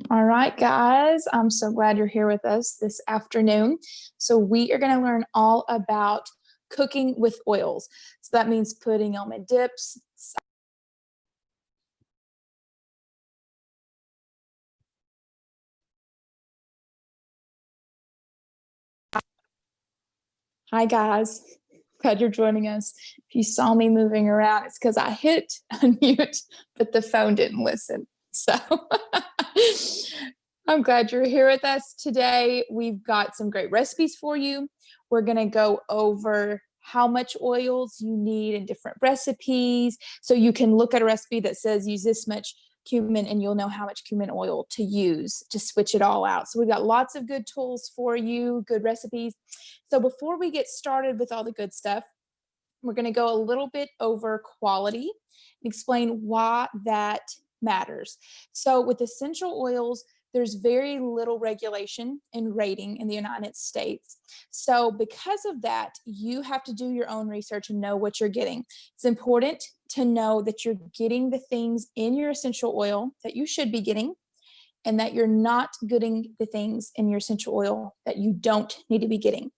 All right, guys, I'm so glad you're here with us this afternoon. So, we are going to learn all about cooking with oils. So, that means putting them in dips. Hi, guys. Glad you're joining us. If you saw me moving around, it's because I hit unmute, but the phone didn't listen. So, I'm glad you're here with us today. We've got some great recipes for you. We're going to go over how much oils you need in different recipes. So you can look at a recipe that says use this much cumin and you'll know how much cumin oil to use to switch it all out. So we've got lots of good tools for you, good recipes. So before we get started with all the good stuff, we're going to go a little bit over quality and explain why that matters. So with essential oils, there's very little regulation and rating in the United States. So because of that, you have to do your own research and know what you're getting. It's important to know that you're getting the things in your essential oil that you should be getting, and that you're not getting the things in your essential oil that you don't need to be getting.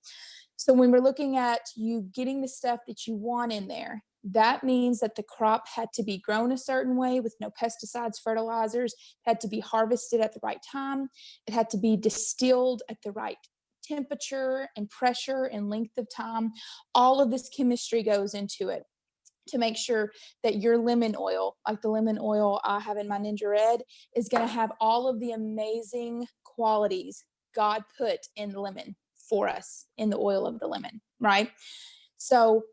So when we're looking at you getting the stuff that you want in there, that means that the crop had to be grown a certain way with no pesticides, fertilizers, had to be harvested at the right time. It had to be distilled at the right temperature and pressure and length of time. All of this chemistry goes into it to make sure that your lemon oil, like the lemon oil I have in my Ninja Red, is going to have all of the amazing qualities God put in lemon for us in the oil of the lemon, right? So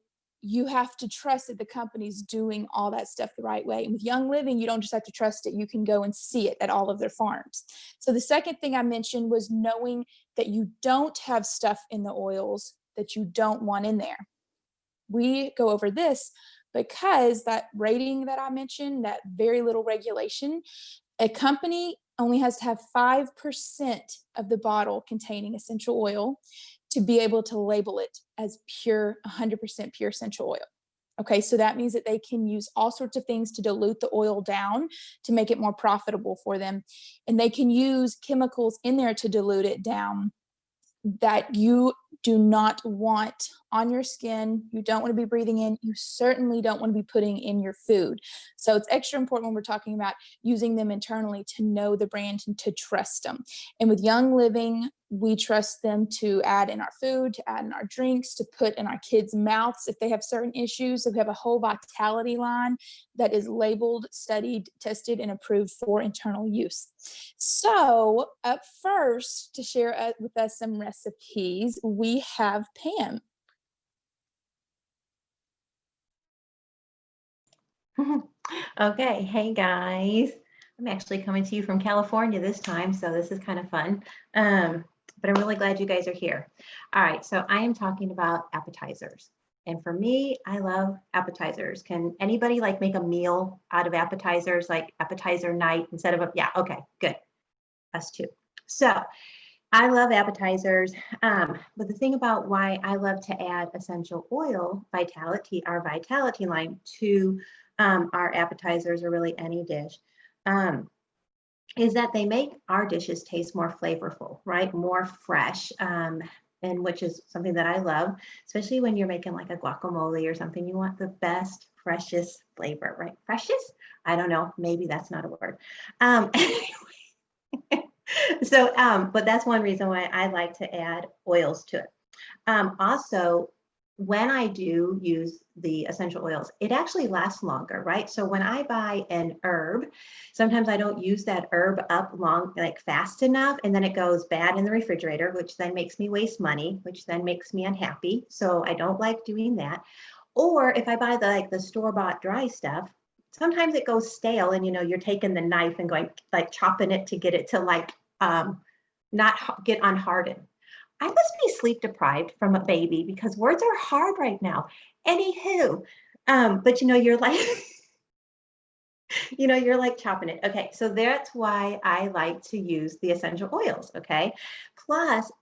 you have to trust that the company's doing all that stuff the right way. And with Young Living, you don't just have to trust it, you can go and see it at all of their farms. So the second thing I mentioned was knowing that you don't have stuff in the oils that you don't want in there. We go over this because that rating that I mentioned, that very little regulation, a company only has to have 5% of the bottle containing essential oil to be able to label it as pure, 100% pure essential oil. Okay, so that means that they can use all sorts of things to dilute the oil down to make it more profitable for them. And they can use chemicals in there to dilute it down that you do not want on your skin, you don't want to be breathing in, you certainly don't want to be putting in your food. So it's extra important when we're talking about using them internally to know the brand and to trust them. And with Young Living, we trust them to add in our food, to add in our drinks, to put in our kids' mouths if they have certain issues. So we have a whole vitality line that is labeled, studied, tested, and approved for internal use. So up first, to share with us some recipes, we have Pam. Okay, hey guys. I'm actually coming to you from California this time, so this is kind of fun. But I'm really glad you guys are here. All right, so I am talking about appetizers. And for me, I love appetizers. Can anybody like make a meal out of appetizers, like appetizer night instead of yeah, okay, good. Us too. So I love appetizers, but the thing about why I love to add essential oil, our vitality line to our appetizers or really any dish, is that they make our dishes taste more flavorful, right? More fresh, and which is something that I love, especially when you're making like a guacamole or something. You want the best, freshest flavor, right? Freshest? I don't know. Maybe that's not a word. Anyway. So, but that's one reason why I like to add oils to it. Also, when I do use the essential oils, it actually lasts longer, right? So when I buy an herb, sometimes I don't use that herb up like fast enough, and then it goes bad in the refrigerator, which then makes me waste money, which then makes me unhappy. So I don't like doing that. Or if I buy the store-bought dry stuff, sometimes it goes stale, and you're taking the knife and going like chopping it to get it to like not get unhardened. I must be sleep deprived from a baby because words are hard right now. Anywho, but you're like, you're like chopping it. Okay, so that's why I like to use the essential oils. Okay, plus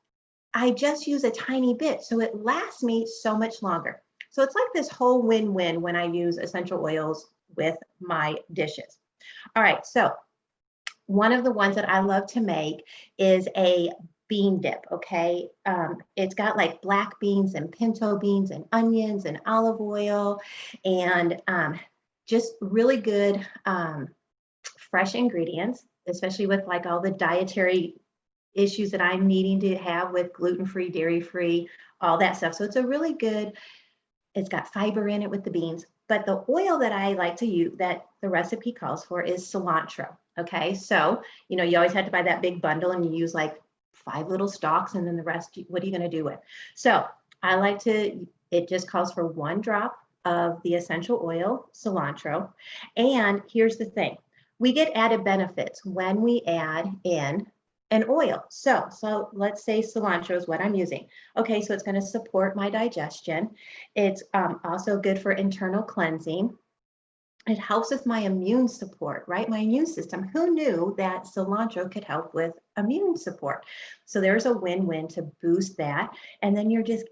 I just use a tiny bit, so it lasts me so much longer. So it's like this whole win-win when I use essential oils with my dishes. All right, so one of the ones that I love to make is a bean dip, okay? It's got like black beans and pinto beans and onions and olive oil and just really good fresh ingredients, especially with like all the dietary issues that I'm needing to have with gluten-free, dairy-free, all that stuff. So it's a really good, it's got fiber in it with the beans. But the oil that I like to use, that the recipe calls for, is cilantro. Okay, so you always have to buy that big bundle and you use like 5 little stalks and then the rest, what are you going to do with? So I like to, it just calls for 1 drop of the essential oil, cilantro. And here's the thing, we get added benefits when we add in an oil. So let's say cilantro is what I'm using. Okay, so it's going to support my digestion. It's also good for internal cleansing. It helps with my immune support, right? My immune system. Who knew that cilantro could help with immune support? So there's a win-win to boost that. And then you're just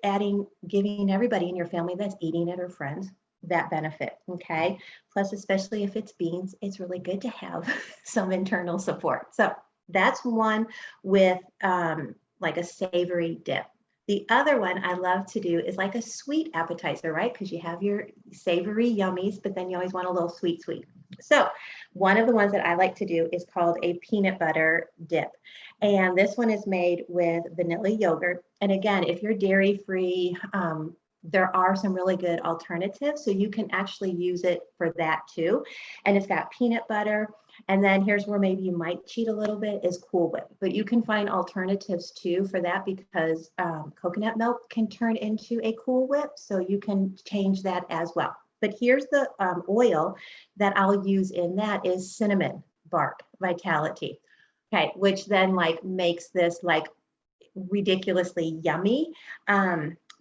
giving everybody in your family that's eating it or friends that benefit, okay? Plus, especially if it's beans, it's really good to have some internal support. So that's one with like a savory dip. The other one I love to do is like a sweet appetizer, right? Because you have your savory yummies, but then you always want a little sweet. So one of the ones that I like to do is called a peanut butter dip. And this one is made with vanilla yogurt. And again, if you're dairy free, there are some really good alternatives. So you can actually use it for that too. And it's got peanut butter. And then here's where maybe you might cheat a little bit, is Cool Whip. But you can find alternatives too for that, because coconut milk can turn into a Cool Whip. So you can change that as well. But here's the oil that I'll use in that is cinnamon bark vitality. Okay, which then like makes this like ridiculously yummy.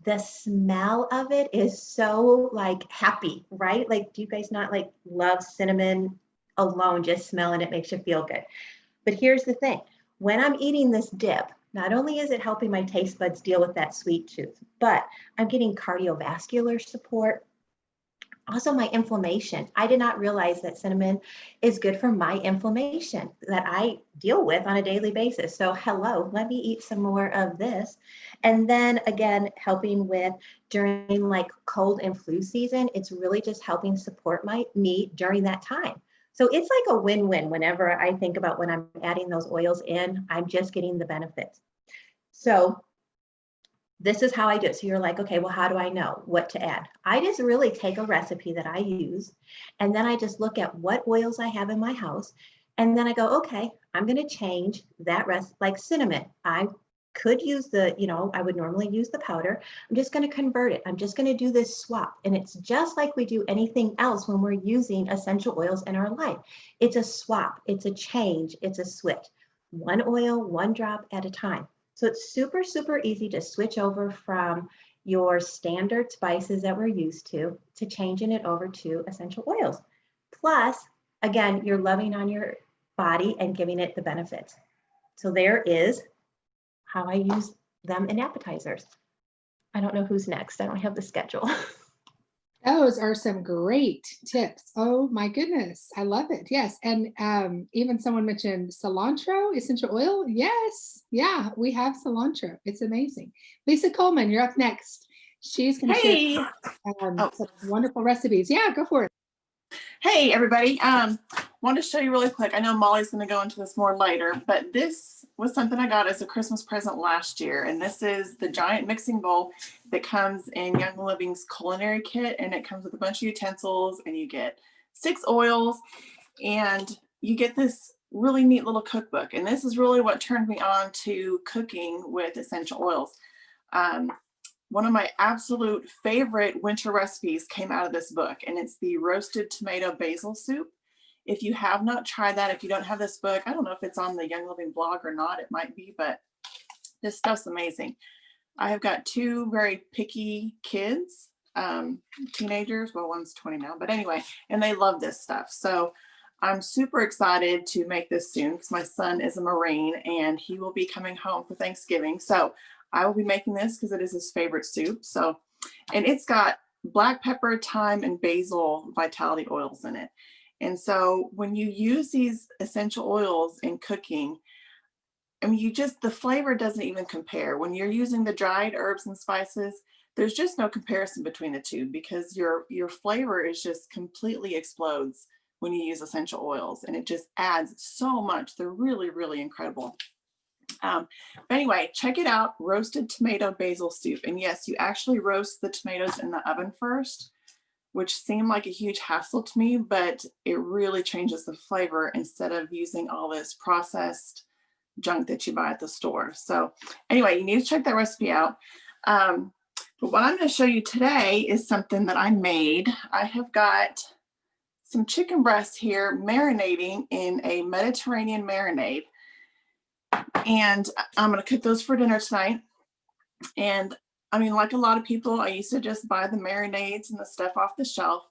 The smell of it is so like happy, right? Like, do you guys not like love cinnamon alone? Just smelling it makes you feel good. But here's the thing, when I'm eating this dip, not only is it helping my taste buds deal with that sweet tooth, but I'm getting cardiovascular support. Also my inflammation. I did not realize that cinnamon is good for my inflammation that I deal with on a daily basis. So hello, let me eat some more of this. And then again, helping with during like cold and flu season, it's really just helping support me during that time. So it's like a win-win whenever I think about when I'm adding those oils in, I'm just getting the benefits. So this is how I do it. So you're like, okay, well, how do I know what to add? I just really take a recipe that I use, and then I just look at what oils I have in my house. And then I go, okay, I'm going to change that recipe, like cinnamon. I could use I would normally use the powder. I'm just going to convert it. I'm just going to do this swap. And it's just like we do anything else when we're using essential oils in our life. It's a swap. It's a change. It's a switch. 1 oil, 1 drop at a time. So it's super, super easy to switch over from your standard spices that we're used to changing it over to essential oils. Plus, again, you're loving on your body and giving it the benefits. So there is how I use them in appetizers. I don't know who's next. I don't have the schedule. Those are some great tips. Oh my goodness. I love it. Yes. And even someone mentioned cilantro, essential oil. Yes. Yeah, we have cilantro. It's amazing. Lisa Coleman, you're up next. She's going to share some wonderful recipes. Yeah, go for it. Hey everybody, want to show you really quick. I know Molly's going to go into this more later, but this was something I got as a Christmas present last year, and this is the giant mixing bowl that comes in Young Living's culinary kit, and it comes with a bunch of utensils, and you get 6 oils, and you get this really neat little cookbook. And this is really what turned me on to cooking with essential oils. One of my absolute favorite winter recipes came out of this book, and it's the roasted tomato basil soup. If you have not tried that, if you don't have this book, I don't know if it's on the Young Living blog or not, it might be, but this stuff's amazing. I have got 2 very picky kids, teenagers, well, one's 20 now, but anyway, and they love this stuff. So I'm super excited to make this soon because my son is a Marine and he will be coming home for Thanksgiving. So I will be making this because it is his favorite soup. So, and it's got black pepper, thyme, and basil vitality oils in it. And so when you use these essential oils in cooking, I mean, the flavor doesn't even compare. When you're using the dried herbs and spices, there's just no comparison between the two, because your flavor is just completely explodes when you use essential oils, and it just adds so much. They're really, really incredible. But anyway, check it out, roasted tomato basil soup. And yes, you actually roast the tomatoes in the oven first, which seemed like a huge hassle to me, but it really changes the flavor instead of using all this processed junk that you buy at the store. So anyway, you need to check that recipe out. But what I'm going to show you today is something that I made. I have got some chicken breasts here marinating in a Mediterranean marinade. And I'm going to cook those for dinner tonight. And I mean, like a lot of people, I used to just buy the marinades and the stuff off the shelf.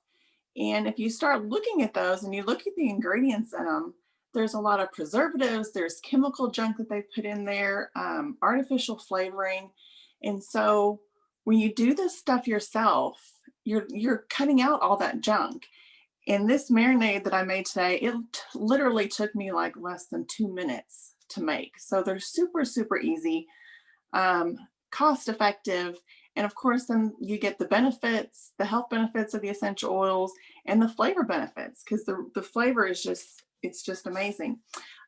And if you start looking at those and you look at the ingredients in them, there's a lot of preservatives, there's chemical junk that they put in there, artificial flavoring. And so when you do this stuff yourself, you're cutting out all that junk. And this marinade that I made today, it literally took me like less than 2 minutes to make. So they're super, super easy, cost effective. And of course, then you get the benefits, the health benefits of the essential oils and the flavor benefits, because the flavor is it's just amazing.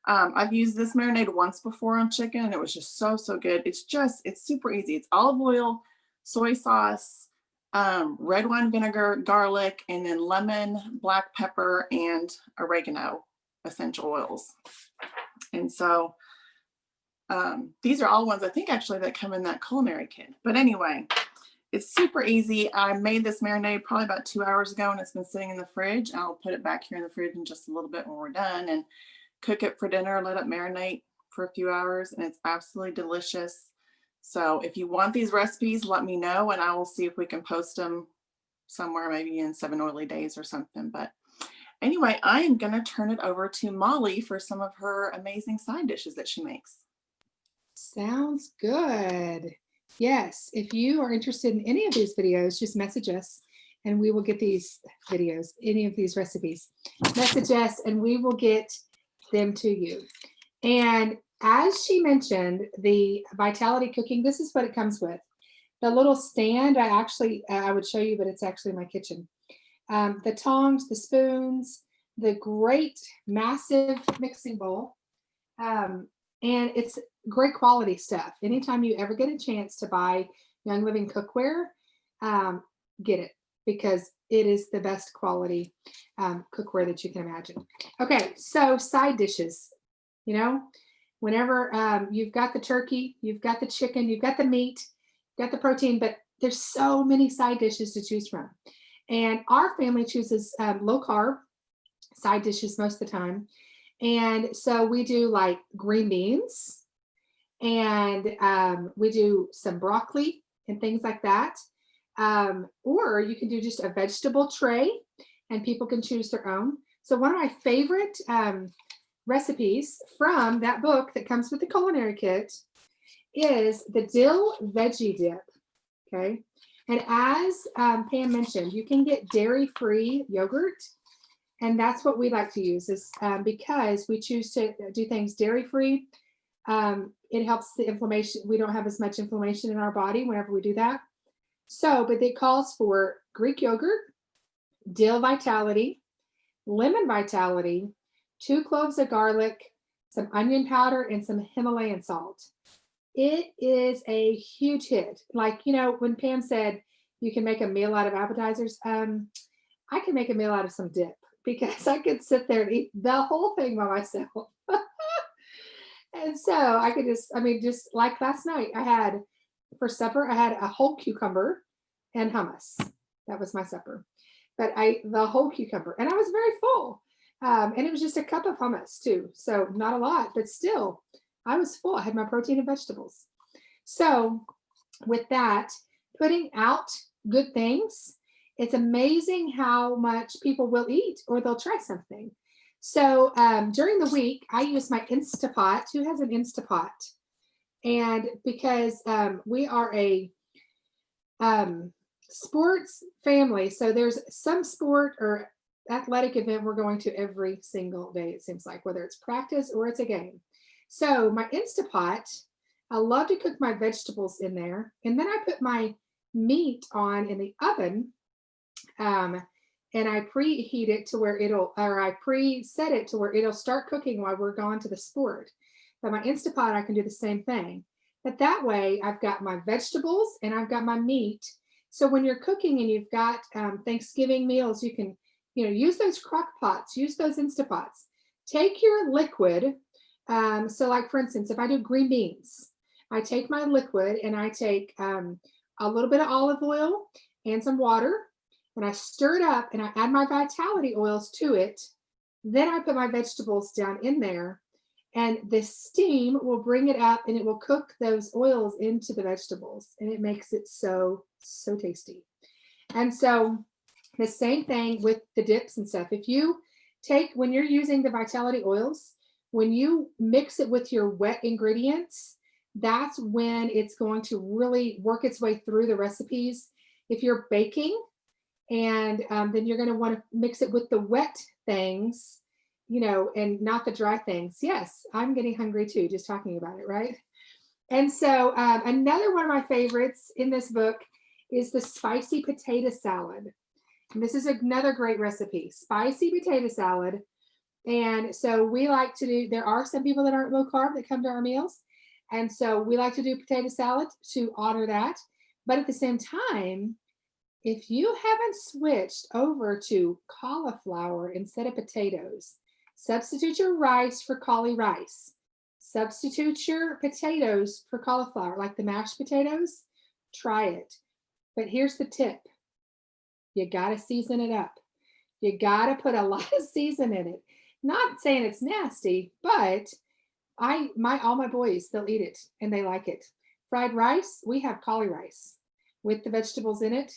I've used this marinade once before on chicken and it was just so, so good. It's super easy. It's olive oil, soy sauce, red wine vinegar, garlic, and then lemon, black pepper, and oregano essential oils. And so these are all ones I think actually that come in that culinary kit. But anyway, it's super easy. I made this marinade probably about 2 hours ago and it's been sitting in the fridge. I'll put it back here in the fridge in just a little bit when we're done and cook it for dinner, let it marinate for a few hours, and it's absolutely delicious. So if you want these recipes, let me know and I will see if we can post them somewhere, maybe in 7 Oily Days or something. But anyway, I am going to turn it over to Molly for some of her amazing side dishes that she makes. Sounds good. Yes, if you are interested in any of these videos, just message us and we will get these videos, any of these recipes. Message us and we will get them to you. And as she mentioned, the Vitality Cooking, this is what it comes with. The little stand, I would show you, but it's actually in my kitchen. The tongs, the spoons, the great massive mixing bowl. And it's great quality stuff. Anytime you ever get a chance to buy Young Living cookware, get it, because it is the best quality cookware that you can imagine. Okay, so side dishes, whenever you've got the turkey, you've got the chicken, you've got the meat, you've got the protein, but there's so many side dishes to choose from. And our family chooses low carb side dishes most of the time. And so we do like green beans and we do some broccoli and things like that. Or you can do just a vegetable tray and people can choose their own. So one of my favorite recipes from that book that comes with the culinary kit is the dill veggie dip. Okay. And as Pam mentioned, you can get dairy-free yogurt. And that's what we like to use is because we choose to do things dairy-free. It helps the inflammation. We don't have as much inflammation in our body whenever we do that. So, but it calls for Greek yogurt, dill vitality, lemon vitality, 2 cloves of garlic, some onion powder, and some Himalayan salt. It is a huge hit. Like, when Pam said you can make a meal out of appetizers, I can make a meal out of some dip because I could sit there and eat the whole thing by myself. And so I could just like last night, for supper, I had a whole cucumber and hummus. That was my supper. But the whole cucumber, and I was very full. And it was just a cup of hummus too. So not a lot, but still I was full. I had my protein and vegetables. So with that, putting out good things, it's amazing how much people will eat or they'll try something. So during the week, I use my Instapot. Who has an Instapot? And because we are a sports family, so there's some sport or athletic event we're going to every single day, it seems like, whether it's practice or it's a game. So my Instapot, I love to cook my vegetables in there. And then I put my meat on in the oven. And I preheat it to where I preset it to where it'll start cooking while we're gone to the sport. But my Instapot, I can do the same thing. But that way I've got my vegetables and I've got my meat. So when you're cooking and you've got Thanksgiving meals, you can, use those crock pots, use those Instapots. Take your liquid. So like for instance, if I do green beans, I take my liquid and I take a little bit of olive oil and some water, and I stir it up and I add my vitality oils to it. Then I put my vegetables down in there, and the steam will bring it up and it will cook those oils into the vegetables, and it makes it so, so tasty. And so the same thing with the dips and stuff. If you when you're using the vitality oils, when you mix it with your wet ingredients, that's when it's going to really work its way through the recipes. If you're baking, and then you're going to want to mix it with the wet things, and not the dry things. Yes, I'm getting hungry too, just talking about it, right? And so another one of my favorites in this book is the spicy potato salad. And this is another great recipe, spicy potato salad. And so we like to do, there are some people that aren't low carb that come to our meals. And so we like to do potato salad to honor that. But at the same time, if you haven't switched over to cauliflower instead of potatoes, substitute your rice for cauli rice. Substitute your potatoes for cauliflower, like the mashed potatoes. Try it. But here's the tip. You got to season it up. You got to put a lot of season in it. Not saying it's nasty, but all my boys, they'll eat it and they like it. Fried rice, we have cauli rice with the vegetables in it.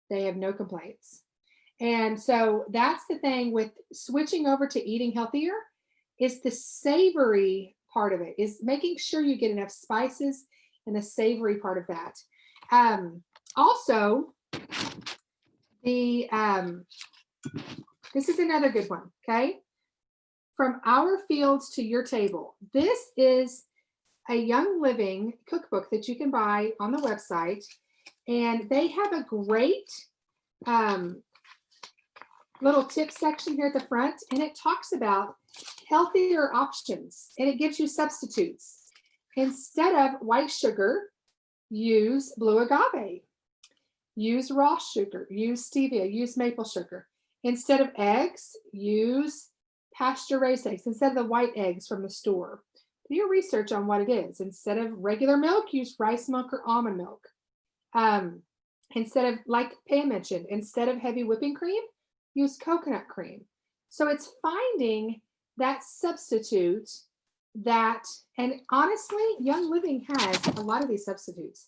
They have no complaints. And so that's the thing with switching over to eating healthier, is the savory part of it, is making sure you get enough spices and the savory part of that. Also, this is another good one, okay? From Our Fields to Your Table. This is a Young Living cookbook that you can buy on the website. And they have a great little tip section here at the front, and it talks about healthier options, and it gives you substitutes. Instead of white sugar, use blue agave, use raw sugar, use stevia, use maple sugar. Instead of eggs, use pasture-raised eggs instead of the white eggs from the store. Do your research on what it is. Instead of regular milk, use rice milk or almond milk. Instead of, like Pam mentioned, instead of heavy whipping cream, use coconut cream. So it's finding that substitute that, and honestly, Young Living has a lot of these substitutes.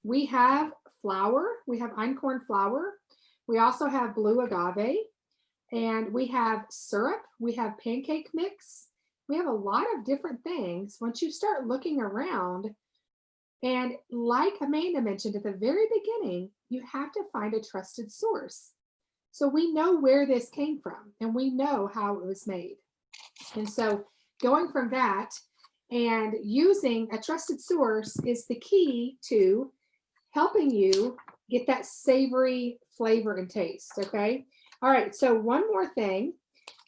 We have flour, we have einkorn flour, we also have blue agave, and we have syrup, we have pancake mix. We have a lot of different things. Once you start looking around, and like Amanda mentioned at the very beginning, you have to find a trusted source. So we know where this came from and we know how it was made. And so going from that and using a trusted source is the key to helping you get that savory flavor and taste, okay? All right, so one more thing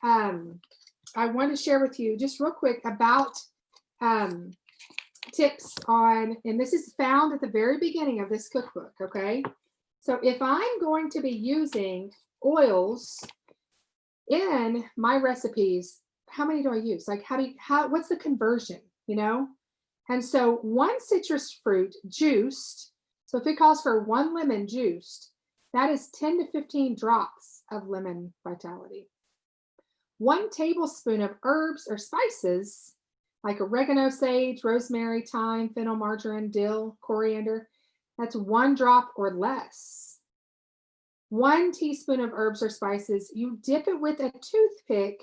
I want to share with you just real quick about tips on, and this is found at the very beginning of this cookbook, okay? So if I'm going to be using oils in my recipes, how many do I use? Like what's the conversion, And so one citrus fruit juiced, so if it calls for one lemon juiced, that is 10 to 15 drops of lemon vitality. 1 tablespoon of herbs or spices like oregano, sage, rosemary, thyme, fennel, marjoram, dill, coriander, that's 1 drop or less. 1 teaspoon of herbs or spices, you dip it with a toothpick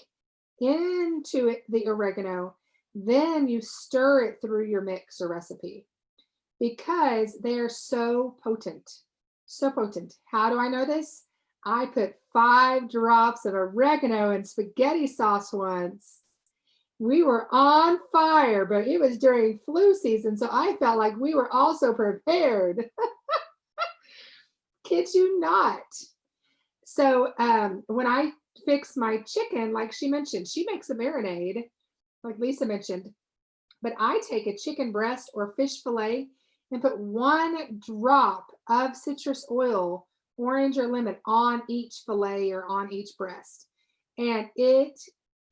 into the oregano, then you stir it through your mix or recipe because they are so potent, so potent. How do I know this? I put 5 drops of oregano in spaghetti sauce once. We were on fire, but it was during flu season, so I felt like we were also prepared. Kid you not. So when I fix my chicken, like she mentioned, she makes a marinade, like Lisa mentioned, but I take a chicken breast or fish fillet and put 1 drop of citrus oil, orange or lemon, on each fillet or on each breast. And it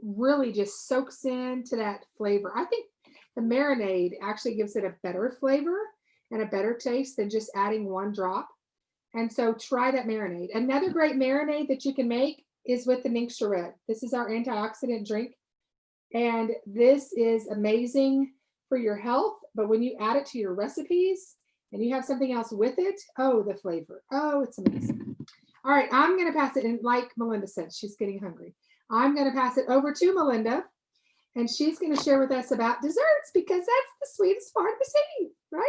really just soaks into that flavor. I think the marinade actually gives it a better flavor and a better taste than just adding 1 drop. And so try that marinade. Another great marinade that you can make is with the Ningxia Red. This is our antioxidant drink. And this is amazing for your health. But when you add it to your recipes and you have something else with it, oh, the flavor. Oh, it's amazing. All right, I'm going to pass it. And like Melinda said, she's getting hungry. I'm going to pass it over to Melinda. And she's going to share with us about desserts because that's the sweetest part of the scene, right?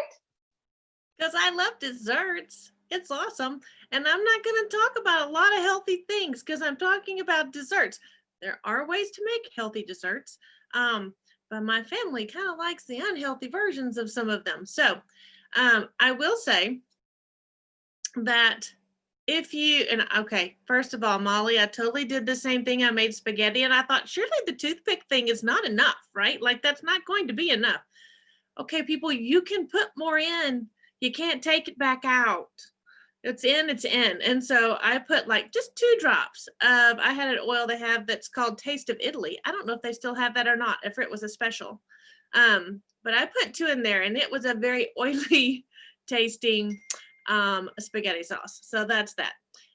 Because I love desserts. It's awesome. And I'm not going to talk about a lot of healthy things because I'm talking about desserts. There are ways to make healthy desserts, but my family kind of likes the unhealthy versions of some of them. So I will say that if you, and okay, first of all, Molly, I totally did the same thing. I made spaghetti and I thought, surely the toothpick thing is not enough, right? Like that's not going to be enough. Okay, people, you can put more in. You can't take it back out. It's in, it's in. And so I put like just 2 drops of, I had an oil they have that's called Taste of Italy. I don't know if they still have that or not, if it was a special. But I put 2 in there and it was a very oily tasting spaghetti sauce. So that's that.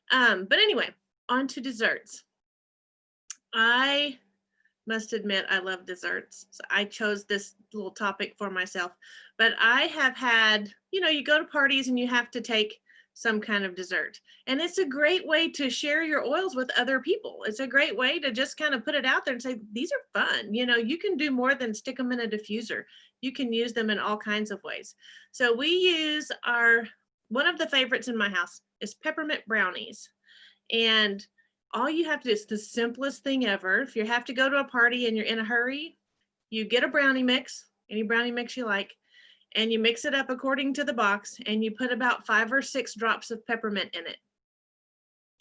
But anyway, on to desserts. I must admit I love desserts. So I chose this little topic for myself. But I have had, you go to parties and you have to take some kind of dessert. And it's a great way to share your oils with other people. It's a great way to just kind of put it out there and say, these are fun. You can do more than stick them in a diffuser. You can use them in all kinds of ways. So we use one of the favorites in my house is peppermint brownies. And all you have to do is the simplest thing ever. If you have to go to a party and you're in a hurry, you get a brownie mix, any brownie mix you like, and you mix it up according to the box and you put about 5 or 6 drops of peppermint in it.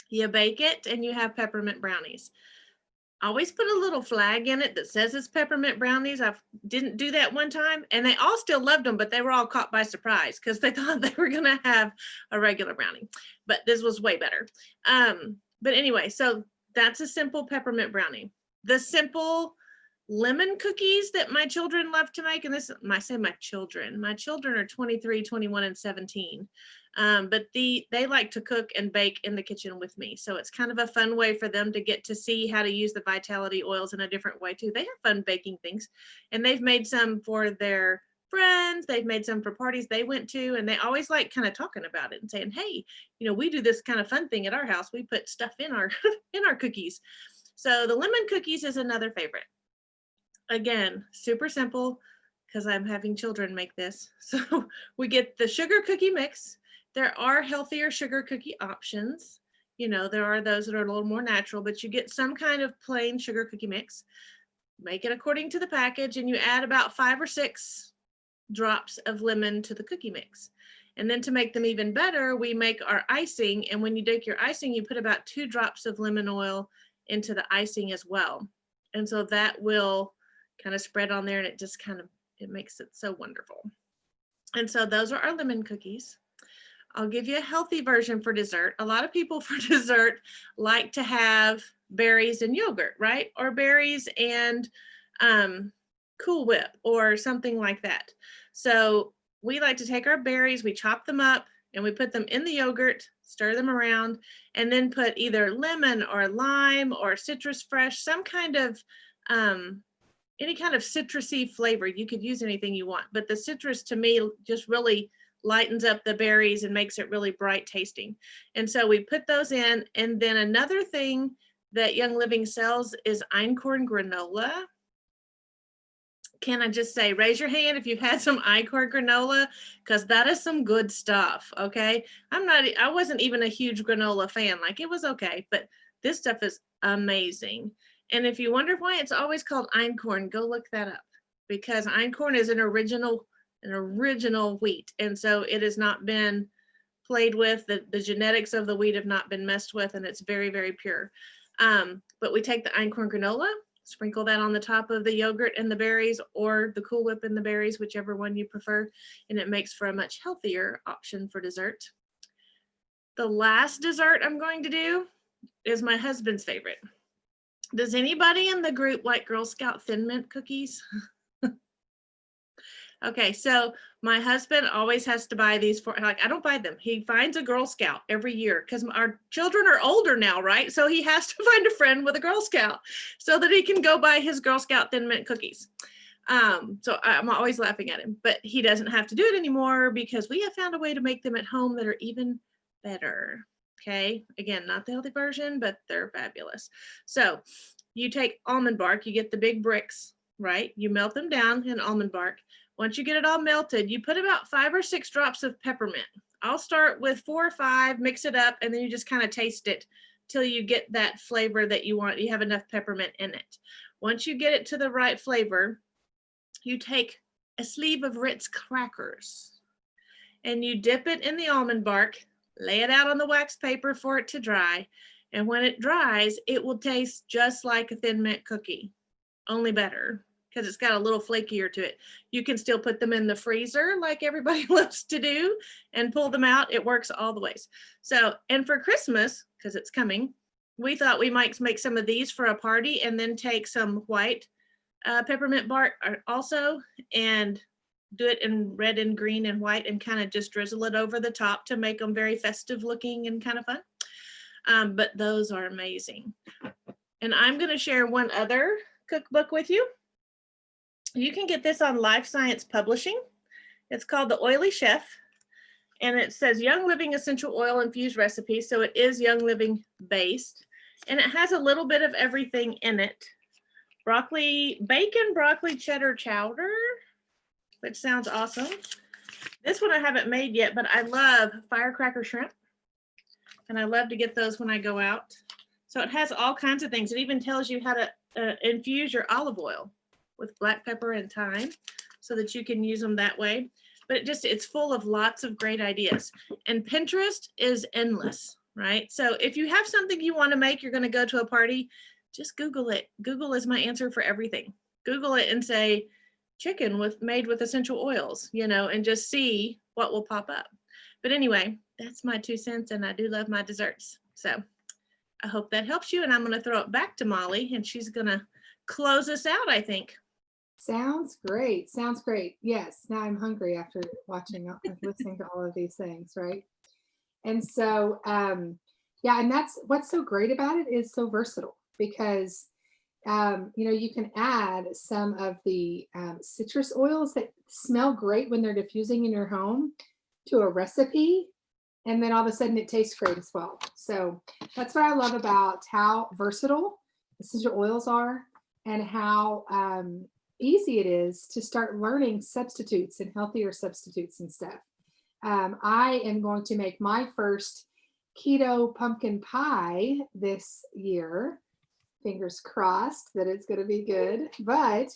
You bake it and you have peppermint brownies. I always put a little flag in it that says it's peppermint brownies. I didn't do that one time and they all still loved them, but they were all caught by surprise because they thought they were gonna have a regular brownie, but this was way better. But anyway, so that's a simple peppermint brownie. The simple lemon cookies that my children love to make, and this, I say my children are 23, 21, and 17. But they like to cook and bake in the kitchen with me. So it's kind of a fun way for them to get to see how to use the vitality oils in a different way too. They have fun baking things and they've made some for their friends. They've made some for parties they went to, and they always like kind of talking about it and saying, hey, we do this kind of fun thing at our house. We put stuff in our, in our cookies. So the lemon cookies is another favorite. Again, super simple because I'm having children make this. So we get the sugar cookie mix. There are healthier sugar cookie options. There are those that are a little more natural, but you get some kind of plain sugar cookie mix. Make it according to the package and you add about 5 or 6 drops of lemon to the cookie mix. And then to make them even better, we make our icing. And when you make your icing, you put about 2 drops of lemon oil into the icing as well. And so that will kind of spread on there and it just it makes it so wonderful. And so those are our lemon cookies. I'll give you a healthy version for dessert. A lot of people for dessert like to have berries and yogurt, right? Or berries and Cool Whip or something like that. So we like to take our berries, we chop them up and we put them in the yogurt, stir them around, and then put either lemon or lime or citrus fresh, some kind of any kind of citrusy flavor. You could use anything you want, but the citrus to me just really lightens up the berries and makes it really bright tasting. And so we put those in. And then another thing that Young Living sells is einkorn granola. can I just say, raise your hand if you've had some Einkorn granola, because that is some good stuff. Okay. I wasn't even a huge granola fan. Like, it was okay, but this stuff is amazing. And if you wonder why it's always called Einkorn, go look that up, because Einkorn is an original wheat. And so it has not been played with. The genetics of the wheat have not been messed with, and it's very, very pure. But we take the Einkorn granola, sprinkle that on the top of the yogurt and the berries, or the Cool Whip and the berries, whichever one you prefer, and it makes for a much healthier option for dessert. The last dessert I'm going to do is my husband's favorite. Does anybody in the group like Girl Scout Thin Mint cookies? Okay, so my husband always has to buy these for, like, I don't buy them. He finds a Girl Scout every year because our children are older now, right? So he has to find a friend with a Girl Scout so that he can go buy his Girl Scout Thin Mint cookies. So I'm always laughing at him, but he doesn't have to do it anymore because we have found a way to make them at home that are even better. Okay, again, not the healthy version, but they're fabulous. So you take almond bark, you get the big bricks, right? You melt them down in almond bark. Once you get it all melted, you put about 5 or 6 drops of peppermint. I'll start with 4 or 5, mix it up, and then you just kind of taste it till you get that flavor that you want. You have enough peppermint in it. Once you get it to the right flavor, you take a sleeve of Ritz crackers and you dip it in the almond bark, lay it out on the wax paper for it to dry. And when it dries, it will taste just like a Thin Mint cookie, only better, because it's got a little flakier to it. You can still put them in the freezer like everybody loves to do and pull them out. It works all the ways. So, and for Christmas, because it's coming, we thought we might make some of these for a party and then take some white peppermint bark also and do it in red and green and white and kind of just drizzle it over the top to make them very festive looking and kind of fun. But those are amazing. And I'm going to share one other cookbook with you. You can get this on Life Science Publishing. It's called The Oily Chef, and it says Young Living Essential Oil Infused Recipe. So it is Young Living based, and it has a little bit of everything in it. Bacon, broccoli, cheddar chowder, which sounds awesome. This one I haven't made yet, but I love firecracker shrimp, and I love to get those when I go out. So it has all kinds of things. It even tells you how to infuse your olive oil with black pepper and thyme so that you can use them that way. But it's full of lots of great ideas. And Pinterest is endless, right? So if you have something you want to make, you're going to go to a party, just Google it. Google is my answer for everything. Google it and say chicken made with essential oils, and just see what will pop up. But anyway, that's my 2 cents, and I do love my desserts. So I hope that helps you, and I'm going to throw it back to Molly, and she's going to close us out, I think. Sounds great. Sounds great. Yes. Now I'm hungry after listening to all of these things, right? And so, yeah, and that's what's so great about it, is so versatile, because you can add some of the citrus oils that smell great when they're diffusing in your home to a recipe, and then all of a sudden it tastes great as well. So that's what I love about how versatile essential oils are, and how easy it is to start learning substitutes and healthier substitutes and stuff. I am going to make my first keto pumpkin pie this year. Fingers crossed that it's going to be good. But,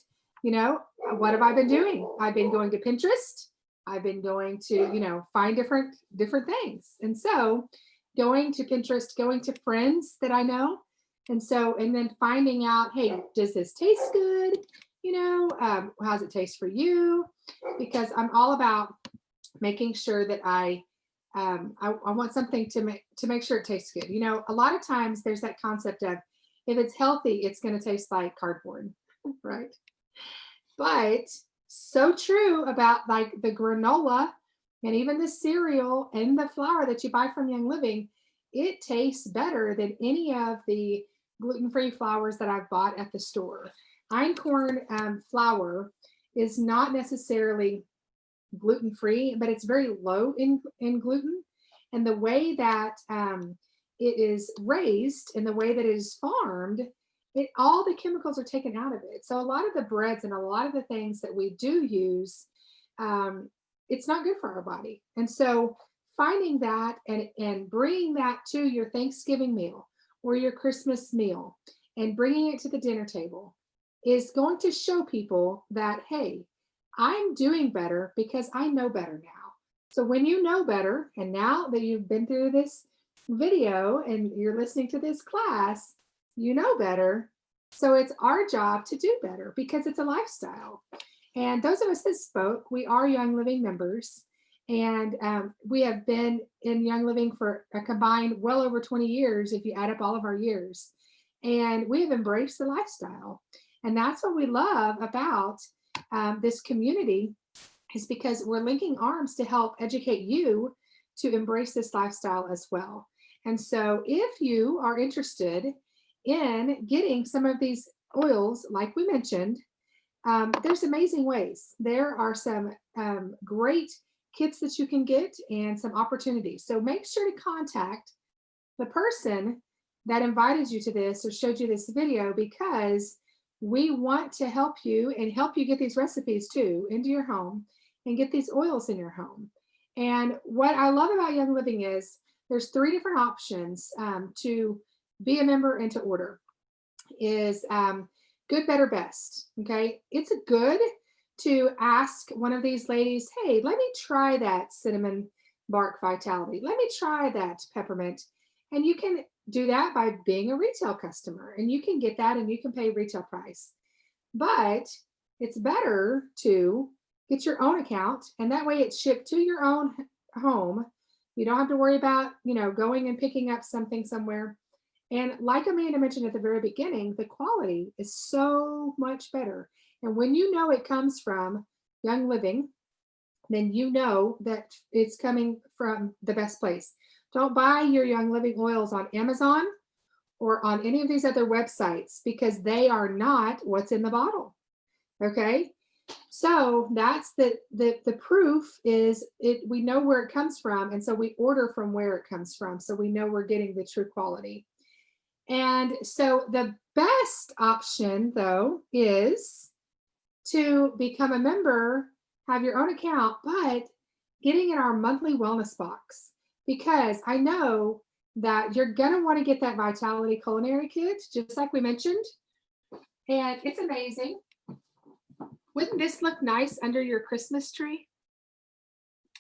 what have I been doing? I've been going to Pinterest. I've been going to, find different things. And so going to Pinterest, going to friends that I know. And then finding out, hey, does this taste good? How's it taste for you? Because I'm all about making sure that I want something to make sure it tastes good. A lot of times there's that concept of, if it's healthy, it's going to taste like cardboard, right? But so true about like the granola and even the cereal and the flour that you buy from Young Living. It tastes better than any of the gluten-free flours that I've bought at the store. Einkorn flour is not necessarily gluten-free, but it's very low in gluten. And the way that it is raised and the way that it is farmed all the chemicals are taken out of it. So a lot of the breads and a lot of the things that we do use, it's not good for our body. And so finding that and bringing that to your Thanksgiving meal or your Christmas meal and bringing it to the dinner table is going to show people that, hey, I'm doing better because I know better now. So when you know better, and now that you've been through this video and you're listening to this class, you know better. So it's our job to do better because it's a lifestyle. And those of us that spoke, we are Young Living members. And we have been in Young Living for a combined well over 20 years, if you add up all of our years. And we have embraced the lifestyle. And that's what we love about this community, is because we're linking arms to help educate you to embrace this lifestyle as well. And so if you are interested in getting some of these oils, like we mentioned, there's amazing ways. There are some great kits that you can get and some opportunities. So make sure to contact the person that invited you to this or showed you this video, because we want to help you and help you get these recipes too into your home and get these oils in your home. And what I love about Young Living is there's 3 different options to be a member and to order. Is good, better, best. Okay, it's good to ask one of these ladies, hey, let me try that cinnamon bark vitality. Let me try that peppermint. And you can do that by being a retail customer, and you can get that and you can pay retail price. But it's better to get your own account, and that way it's shipped to your own home. You don't have to worry about, going and picking up something somewhere. And like Amanda mentioned at the very beginning, the quality is so much better. And when you know it comes from Young Living, then you know that it's coming from the best place. Don't buy your Young Living oils on Amazon or on any of these other websites, because they are not what's in the bottle. Okay, so that's the proof is it. We know where it comes from, and so we order from where it comes from, so we know we're getting the true quality. And so the best option, though, is to become a member, have your own account, but getting in our monthly wellness box, because I know that you're going to want to get that Vitality Culinary Kit, just like we mentioned. And it's amazing. Wouldn't this look nice under your Christmas tree?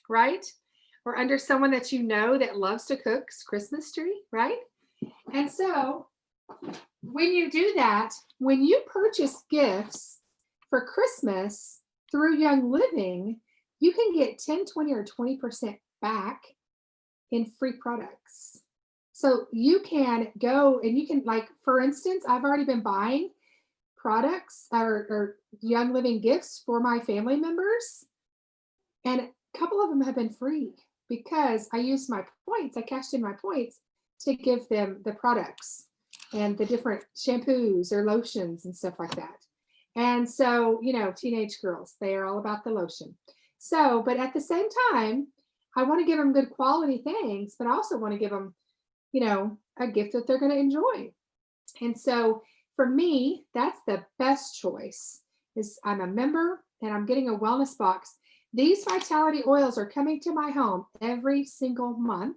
Right? Or under someone that you know that loves to cook's Christmas tree, right? And so when you do that, when you purchase gifts for Christmas through Young Living, you can get 10, 20, or 20% back in free products. So you can go and you can, like, for instance, I've already been buying products or Young Living gifts for my family members, and a couple of them have been free because I used my points. I cashed in my points to give them the products and the different shampoos or lotions and stuff like that. And so, teenage girls, they are all about the lotion. So, but at the same time, I want to give them good quality things, but I also want to give them, a gift that they're going to enjoy. And so for me, that's the best choice. Is I'm a member and I'm getting a wellness box. These Vitality oils are coming to my home every single month.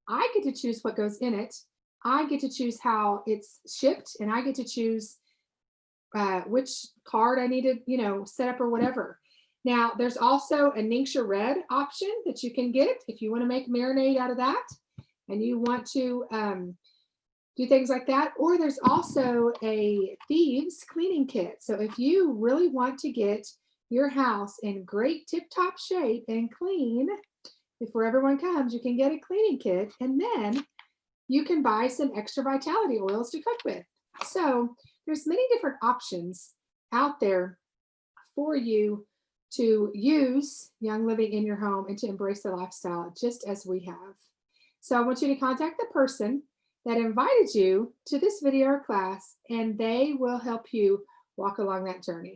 I get to choose what goes in it. I get to choose how it's shipped, and I get to choose which card I need to, set up or whatever. Now, there's also a Ningxia Red option that you can get if you want to make marinade out of that and you want to do things like that. Or there's also a Thieves cleaning kit. So if you really want to get your house in great tip-top shape and clean, before everyone comes, you can get a cleaning kit, and then you can buy some extra Vitality oils to cook with. So there's many different options out there for you to use Young Living in your home and to embrace the lifestyle just as we have. So I want you to contact the person that invited you to this video or class, and they will help you walk along that journey.